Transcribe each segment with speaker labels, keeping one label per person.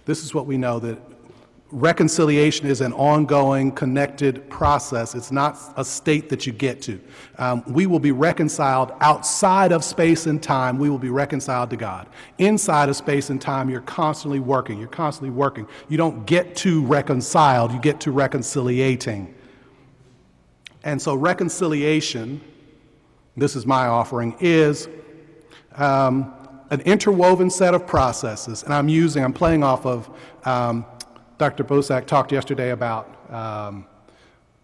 Speaker 1: This is what we know, that reconciliation is an ongoing, connected process. It's not a state that you get to. We will be reconciled outside of space and time. We will be reconciled to God. Inside of space and time, you're constantly working. You're constantly working. You don't get to reconciled. You get to reconciliating. And so reconciliation, this is my offering, is an interwoven set of processes. And I'm playing off of Dr. Bosak talked yesterday about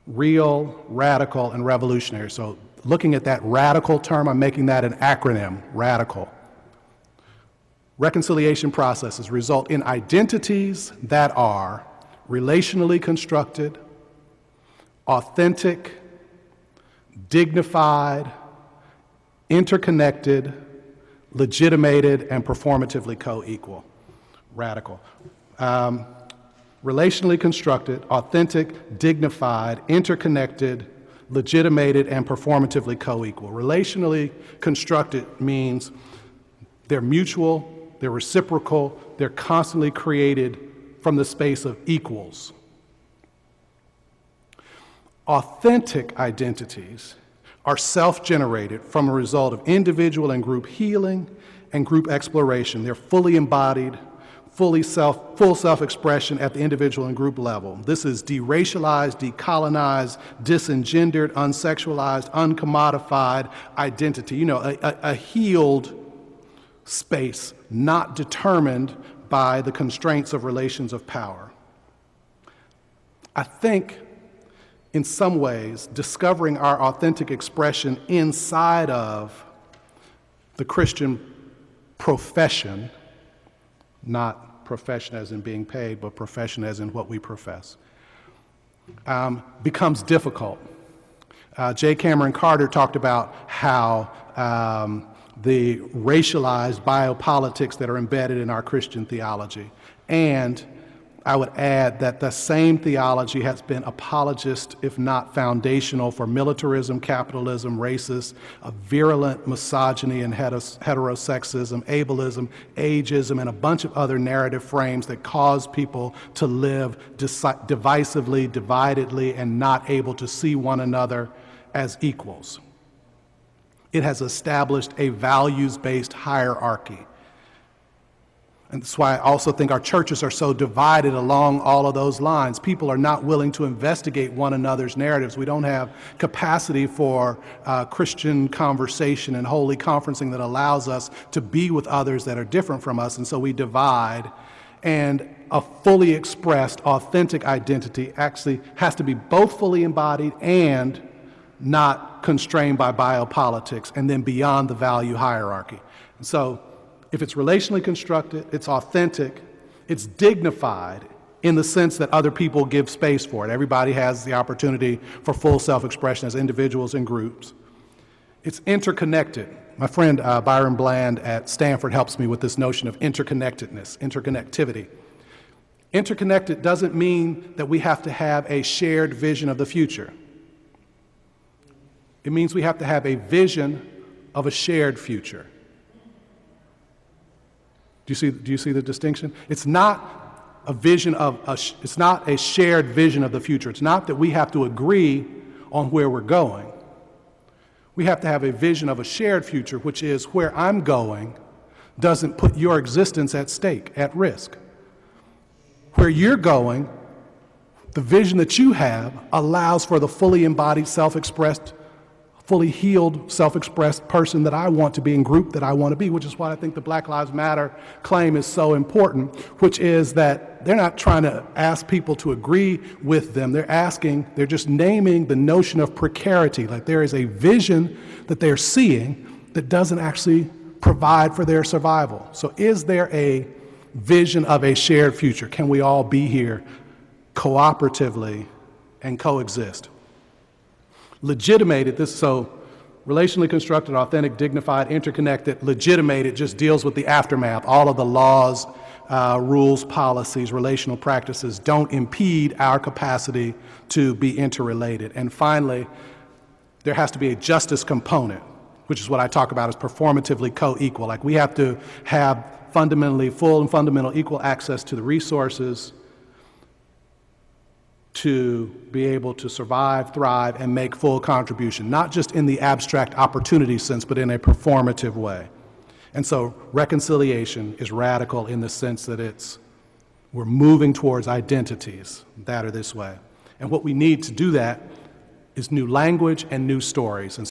Speaker 1: real, radical, and revolutionary. So looking at that radical term, I'm making that an acronym, radical. Reconciliation processes result in identities that are relationally constructed, authentic, dignified, interconnected, legitimated, and performatively co-equal. Radical. Relationally constructed, authentic, dignified, interconnected, legitimated, and performatively co-equal. Relationally constructed means they're mutual, they're reciprocal, they're constantly created from the space of equals. Authentic identities are self-generated from a result of individual and group healing and group exploration. They're fully embodied, full self-expression at the individual and group level. This is deracialized, decolonized, disengendered, unsexualized, uncommodified identity. A healed space, not determined by the constraints of relations of power. I think, in some ways, discovering our authentic expression inside of the Christian profession, not profession as in being paid, but profession as in what we profess, becomes difficult. J. Cameron Carter talked about how the racialized biopolitics that are embedded in our Christian theology. And I would add that the same theology has been apologist, if not foundational, for militarism, capitalism, racist, a virulent misogyny and heterosexism, ableism, ageism, and a bunch of other narrative frames that cause people to live divisively, dividedly, and not able to see one another as equals. It has established a values-based hierarchy. And that's why I also think our churches are so divided along all of those lines. People are not willing to investigate one another's narratives. We don't have capacity for Christian conversation and holy conferencing that allows us to be with others that are different from us. And so we divide. And a fully expressed, authentic identity actually has to be both fully embodied and not constrained by biopolitics, and then beyond the value hierarchy. And so if it's relationally constructed, it's authentic, it's dignified in the sense that other people give space for it. Everybody has the opportunity for full self-expression as individuals and groups. It's interconnected. My friend Byron Bland at Stanford helps me with this notion of interconnectedness, interconnectivity. Interconnected doesn't mean that we have to have a shared vision of the future. It means we have to have a vision of a shared future. Do you see the distinction? It's not a vision it's not a shared vision of the future. It's not that we have to agree on where we're going. We have to have a vision of a shared future, which is where I'm going doesn't put your existence at stake, at risk. Where you're going, the vision that you have allows for the fully embodied, self-expressed, fully healed, self-expressed person that I want to be in group that I want to be, which is why I think the Black Lives Matter claim is so important, which is that they're not trying to ask people to agree with them. They're just naming the notion of precarity. Like there is a vision that they're seeing that doesn't actually provide for their survival. So is there a vision of a shared future? Can we all be here cooperatively and coexist? Legitimated, so relationally constructed, authentic, dignified, interconnected. Legitimated just deals with the aftermath. All of the laws, rules, policies, relational practices don't impede our capacity to be interrelated. And finally, there has to be a justice component, which is what I talk about as performatively co-equal. Like we have to have full and fundamental equal access to the resources to be able to survive, thrive, and make full contribution, not just in the abstract opportunity sense, but in a performative way. And so reconciliation is radical in the sense that we're moving towards identities that are this way. And what we need to do that is new language and new stories. And